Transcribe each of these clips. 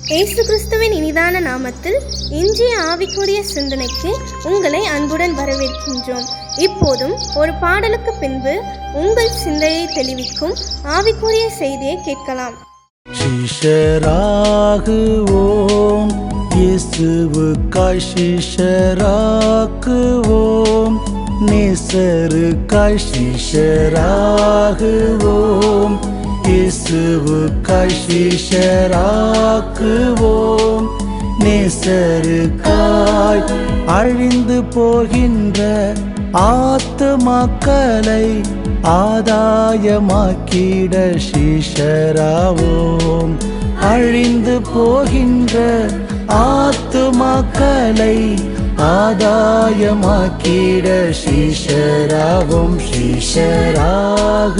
இயேசு கிறிஸ்துவின் இனிதான நாமத்தில் இன்றைய ஆவிக்குரிய சிந்தனைக்கு உங்களை அன்புடன் வரவேற்கின்றோம். இப்போதும் ஒரு பாடலுக்கு பின்பு உங்கள் சிந்தையை தெளிவிக்கும் ஆவிக்குரிய செய்தியை கேட்கலாம். சிஷ்யராகுவோம், இயேசுவுக்காய் சிஷ்யராக்குவோம், நேசருக்காய் சிஷ்யராகுவோம், இயேசுவுக்காய் சிஷ்யராக்குவோம், நேசருக்காய் அழிந்து போகின்ற ஆத்துமாக்களை ஆதாயமாக்கிட சிஷ்யராவோம். அழிந்து போகின்ற ஆத்துமாக்களை ஆதாயமாக்கிட சிஷ்யராவோம், சிஷ்யராகுவோம்.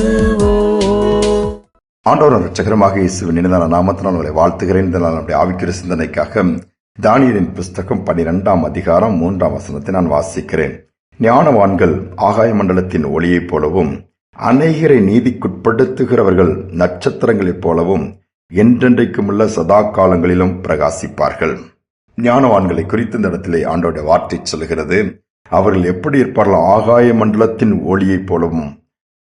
ஆண்டவர் இரட்சகரமாக இயேசுவின் இனிதான நாமத்தினால் உங்களை வாழ்த்துகிறேன். இந்த நாள் நம்முடைய ஆவிக்குரிய சிந்தனைக்காக தானியேலின் புஸ்தகம் 12ஆம் அதிகாரம் 3ஆம் வசனத்தை நான் வாசிக்கிறேன். ஞானவான்கள் ஆகாய மண்டலத்தின் ஒளியைப் போலவும், அநேகரை நீதிக்குட்படுத்துகிறவர்கள் நட்சத்திரங்களைப் போலவும் என்றென்றைக்கும் உள்ள சதா காலங்களிலும் பிரகாசிப்பார்கள். ஞானவான்களை குறித்து இந்த இடத்திலே ஆண்டவருடைய வார்த்தை சொல்கிறது. அவர்கள் எப்படி இருப்பார்கள்? ஆகாய மண்டலத்தின் ஒளியைப் போலவும்,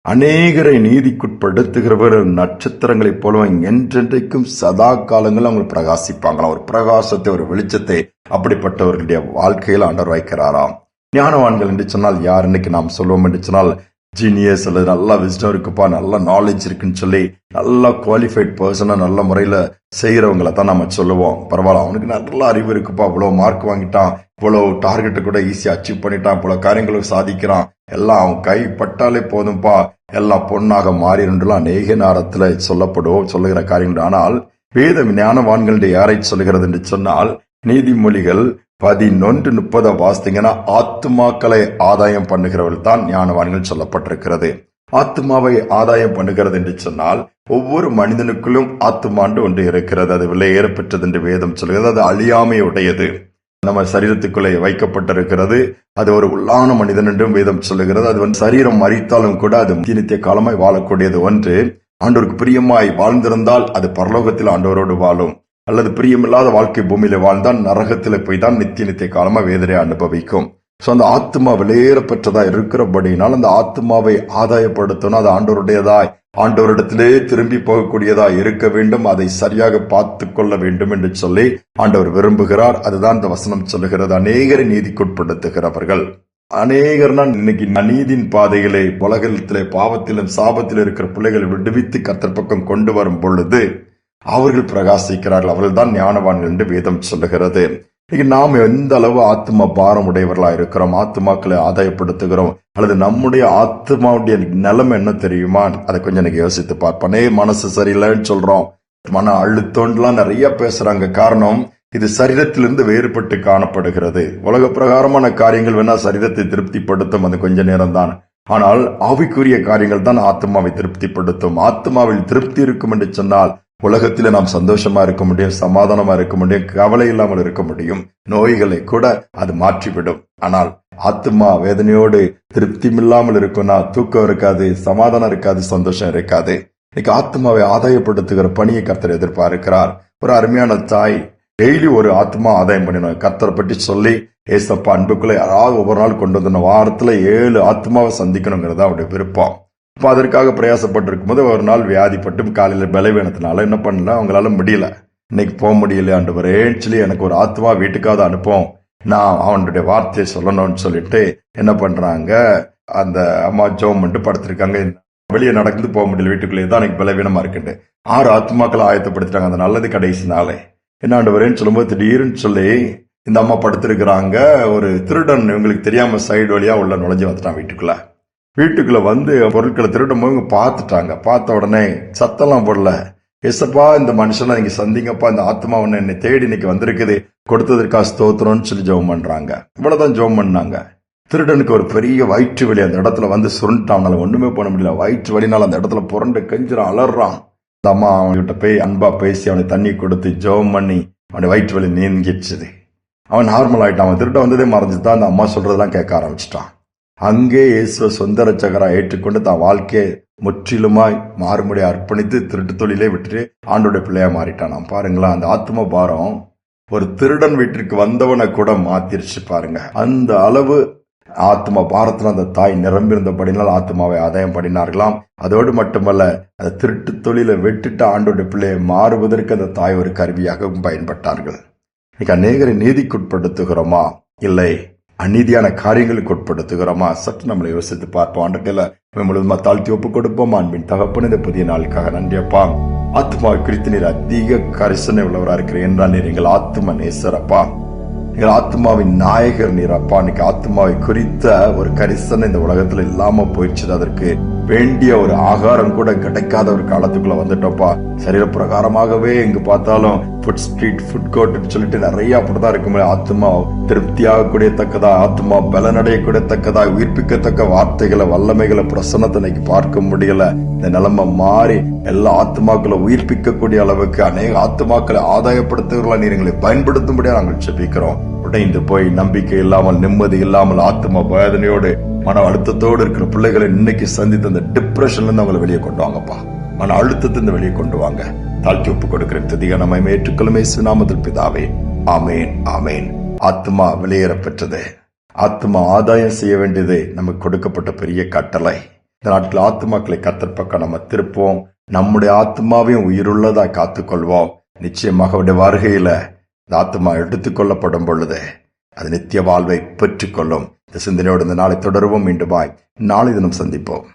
அநேகரை நீதிக்குட்படுத்துகிறவர்கள் நட்சத்திரங்களைப் போலவும் என்றென்றைக்கும் சதா காலங்களும் அவங்க பிரகாசிப்பாங்களாம். ஒரு பிரகாசத்தை, ஒரு வெளிச்சத்தை அப்படிப்பட்டவர்களுடைய வாழ்க்கையில் ஆண்டவர் வைக்கிறாராம். ஞானவான்கள் என்று சொன்னால் யார்? இன்னைக்கு நாம் சொல்லுவோம் என்று சொன்னால் ஜீனியஸ் அல்லது நல்ல விஸ்டம் இருக்குப்பா, நல்ல நாலேஜ் இருக்குன்னு சொல்லி நல்ல குவாலிஃபைட் பர்சனா நல்ல முறையில செய்யறவங்களை தான் நம்ம சொல்லுவோம். பரவாயில்ல, அவனுக்கு நல்ல அறிவு இருக்குப்பா, இவ்வளவு மார்க் வாங்கிட்டான், இவ்வளவு டார்கெட்டை கூட ஈஸியா அச்சீவ் பண்ணிட்டான், இவ்வளவு காரியங்களும் சாதிக்கிறான், எல்லாம் அவன் கை பட்டாலே போதும்பா, எல்லாம் பொண்ணாக மாறிலாம் அநேக நேரத்துல சொல்லுகிற காரியங்கள். ஆனால் வேத ஞானவான்களுடைய யாரை சொல்லுகிறது என்று சொன்னால், நீதிமொழிகள் 11:30 வாசித்தீங்கன்னா ஆத்துமாக்களை ஆதாயம் பண்ணுகிறவர்கள் தான் ஞானவான்கள் சொல்லப்பட்டிருக்கிறது. ஆத்துமாவை ஆதாயம் பண்ணுகிறது என்று சொன்னால், ஒவ்வொரு மனிதனுக்குள்ளும் ஆத்துமாண்டு ஒன்று இருக்கிறது. அது விலையேற பெற்றது என்று வேதம் சொல்கிறது. அது அழியாமையுடையது, நம்ம சரீரத்துக்குள்ளே வைக்கப்பட்டிருக்கிறது. அது ஒரு உள்ளான மனிதன் என்றும் வேதம் சொல்லுகிறது. அது சரீரம் மறித்தாலும் கூட அது நித்திய காலமாய் வாழக்கூடியது ஒன்று. ஆண்டவருக்கு பிரியமாய் வாழ்ந்திருந்தால் அது பரலோகத்தில் ஆண்டவரோடு வாழும். அல்லது பிரியமில்லாத வாழ்க்கை பூமியில வாழ்ந்தால் நரகத்தில போய் தான் நித்திய காலமா வேதனை அனுபவிக்கும். சோ அந்த ஆத்மா வெளியேற பெற்றதா இருக்கிறபடினால் அந்த ஆத்மாவை ஆதாயப்படுத்தணும். அது ஆண்டவருடையதாய், ஆண்டவரிடத்திலே திரும்பி போகக்கூடியதா இருக்க வேண்டும். அதை சரியாக பார்த்து கொள்ள வேண்டும் என்று சொல்லி ஆண்டவர் விரும்புகிறார். அதுதான் இந்த வசனம் சொல்லுகிறது. அநேகரை நீதிக்குட்படுத்துகிறவர்கள். அநேகர்னா இன்னைக்கு அநீதியின் பாதைகளை உலகத்திலே பாவத்திலும் சாபத்திலும் இருக்கிற பிள்ளைகளை விடுவித்து கர்த்தர் பக்கம் கொண்டு வரும் பொழுது அவர்கள் பிரகாசிக்கிறார்கள். அவர்கள் தான் ஞானவான்கள் என்று வேதம் சொல்லுகிறது. நாம் எந்த அளவு ஆத்மா பாரம் உடையவர்களா இருக்கிறோம், ஆத்மாக்களை ஆதாயப்படுத்துகிறோம், அல்லது நம்முடைய ஆத்மாவுடைய நிலைமை என்ன தெரியுமா? அதை கொஞ்சம் எனக்கு யோசித்து பார்ப்பனே. மனசு சரியில்லைன்னு சொல்றோம், மன அழுத்தம்லாம் நிறைய பேசுறாங்க. காரணம், இது சரீரத்திலிருந்து வேறுபட்டு காணப்படுகிறது. உலக பிரகாரமான காரியங்கள் வேணா சரீரத்தை திருப்திப்படுத்தும், அது கொஞ்ச நேரம் தான். ஆனால் ஆவிக்குரிய காரியங்கள் தான் ஆத்மாவை திருப்திப்படுத்தும். ஆத்மாவில் திருப்தி இருக்கும் என்று சொன்னால் உலகத்தில நாம் சந்தோஷமா இருக்க முடியும், சமாதானமா இருக்க முடியும், கவலை இல்லாமல் இருக்க முடியும். நோய்களை கூட அது மாற்றிவிடும். ஆனால் ஆத்மா வேதனையோடு திருப்தியில்லாமல் இருக்கும்னா தூக்கம் இருக்காது, சமாதானம் இருக்காது, சந்தோஷம் இருக்காது. இன்னைக்கு ஆத்மாவை ஆதாயப்படுத்துகிற பணியை கர்த்தர் எதிர்பார்க்கிறார். ஒரு அருமையான தாய் டெய்லி ஒரு ஆத்மா ஆதாயம் பண்ணினோம் கர்த்தரை பற்றி சொல்லி, ஏசப்பா அன்புக்குள்ள யாராவது ஒவ்வொரு நாள் கொண்டு வந்த வாரத்துல 7 ஆத்மாவை சந்திக்கணுங்கிறது அவருடைய விருப்பம். இப்ப அதற்காக பிரயாசப்பட்டிருக்கும் போது ஒரு நாள் வியாதிப்பட்டு காலையில பலவீனத்தினால என்ன பண்ணல, அவங்களால முடியல. இன்னைக்கு போக முடியல ஆண்டவரே சொல்லி, எனக்கு ஒரு ஆத்மா வீட்டுக்காவது அனுப்போம், நான் அவனுடைய வார்த்தையை சொல்லணும்னு சொல்லிட்டு என்ன பண்றாங்க, அந்த அம்மா ஜெபம் பண்ணிட்டு படுத்திருக்காங்க. வெளியே நடந்து போக முடியல, வீட்டுக்குள்ளேயே தான் எனக்கு பலவீனமா இருக்குண்டு 6 ஆத்மாக்களை ஆயத்தப்படுத்திட்டாங்க. அது நல்லது. கடைசி நாளே என்ன ஆண்டவரேன்னு சொல்லும்போது திடீர்னு சொல்லி இந்த அம்மா படுத்திருக்கிறாங்க. ஒரு திருடன் இவங்களுக்கு தெரியாம சைடு வழியா உள்ள நுழைஞ்சு வந்துட்டான் வீட்டுக்குள்ள வந்து பொருட்களை திருடும் போது பார்த்துட்டாங்க. பார்த்த உடனே சத்தம்லாம் போடல, எசப்பா இந்த மனுஷனை நீங்க சந்திங்கப்பா, இந்த ஆத்மா ஒண்ணு என்னை தேடி இன்னைக்கு வந்திருக்குது, கொடுத்ததற்காக ஸ்தோத்திரம்னு சொல்லி ஜெபம் பண்றாங்க. இவ்வளவுதான் ஜெபம் பண்ணாங்க. திருடனுக்கு ஒரு பெரிய வயிற்று வலி அந்த இடத்துல வந்து சுருண்டான். ஒண்ணுமே பண்ண முடியல. வயிற்று வலினால அந்த இடத்துல புரண்டு கெஞ்சிரான், அலறான். அந்த அம்மா அவன்கிட்ட போய் அன்பா பேசி அவனை தண்ணி கொடுத்து ஜெபம் பண்ணி அவனுடைய வயிற்று வலி நீங்கிடுச்சு. அவன் நார்மல் ஆயிட்டான். அவன் திருட வந்ததே மறைஞ்சுதான் அந்த அம்மா சொல்றதெல்லாம் கேட்க ஆரம்பிச்சிட்டான். அங்கே இயேசுவை சொந்த ரட்சகரா ஏற்றுக்கொண்டு தான் வாழ்க்கையை முற்றிலுமாய் மாறுமுடி அர்ப்பணித்து திருட்டு தொழிலே விட்டுட்டு ஆண்டோட பிள்ளையா மாறிட்டான். பாருங்களா, அந்த ஆத்ம பாரம் ஒரு திருடன் வீட்டிற்கு வந்தவனை கூட மாத்திருச்சு பாருங்க. அந்த அளவு ஆத்ம பாரத்தில் அந்த தாய் நிரம்பியிருந்தபடினால் ஆத்மாவை ஆதாயம் பண்ணினார்களாம். அதோடு மட்டுமல்ல, அந்த திருட்டு தொழிலை விட்டுட்டு ஆண்டோட பிள்ளையை மாறுவதற்கு அந்த தாய் ஒரு கருவியாகவும் பயன்பட்டார்கள். இன்னைக்கு அநேகரை நீதிக்குட்படுத்துகிறோமா, இல்லை அநீதியான காரியங்களுக்கு உட்படுத்துகிறோமா? சற்று நம்மளை யோசித்து பார்ப்போம். ஆண்டர்களை முழுவதுமா தாழ்த்தி ஒப்பு கொடுப்போம். அன்பின் தகப்பன், இந்த புதிய நாளுக்காக நன்றியப்பா. ஆத்மாவை குறித்து நீர் அதிக கரிசனை உள்ளவராக இருக்கிறேன் என்றால் நீர் எங்கள் ஆத்ம நேசரப்பா, எங்கள் ஆத்மாவின் நாயகர் நீர் அப்பா. இன்னைக்கு ஆத்மாவை குறித்த ஒரு கரிசனை இந்த உலகத்துல இல்லாம போயிடுச்சு. அதற்கு வேண்டிய ஒரு ஆகாரம் கூட கிடைக்காத ஒரு காலத்துக்குள்ள வந்துட்டோப்பா. சரீர பிரகாரமாகவே எங்கு பார்த்தாலும் ஃபுட் ஸ்ட்ரீட், ஃபுட் கோர்ட் சொல்லிட்டு நிறைய அப்படிதான் இருக்கும். ஆத்மா திருப்தியாக கூடியத்தக்கதா, ஆத்மா பலனடையக்கூடியத்தக்கதா, உயிர்ப்பிக்கத்தக்க வார்த்தைகளை, வல்லமைகளை, பிரசன்னத்தை இன்னைக்கு பார்க்க முடியல. இந்த நிலைமை மாறி எல்லா ஆத்மாக்களை உயிர்ப்பிக்கக்கூடிய அளவுக்கு அநேக ஆத்மாக்களை ஆதாயப்படுத்துகிறோம். நீர் எங்களை பயன்படுத்தும்படியா நாங்கள் ஜெபிக்கிறோம். உடைந்து போய் நம்பிக்கை இல்லாமல், நிம்மதி இல்லாமல், ஆத்மா வேதனையோடு, மன அழுத்தத்தோடு இருக்கிற பிள்ளைகளை இன்னைக்கு சந்தித்து அந்த டிப்ரெஷன்ல இருந்து அவங்களை வெளியே கொண்டு வாங்கப்பா. மன அழுத்தத்திலிருந்து வெளியே கொண்டு வாங்க. தாழ்த்தி ஒப்பு கொடுக்கிறேன். துதிக நம்மை ஏற்றுக்கொள்ளும் இயேசு நாமத்தில் பிதாவே, ஆமேன், ஆமேன். ஆத்மா வெளியேற பெற்றது, ஆத்மா ஆதாயம் செய்ய வேண்டியது நமக்கு கொடுக்கப்பட்ட பெரிய கட்டளை. இந்த நாட்கள் ஆத்மாக்களை கர்த்தர் பக்கம் நம்ம திருப்போம். நம்முடைய ஆத்மாவையும் உயிருள்ளதா காத்துக்கொள்வோம். நிச்சயமாக அவருடைய வருகையில இந்த ஆத்மா எடுத்துக்கொள்ளப்படும் பொழுது அது நித்திய வாழ்வை பெற்றுக்கொள்ளும். இந்த சிந்தனையோடு இந்த நாளை தொடருவோம். மீண்டும் நாளை தினம் சந்திப்போம்.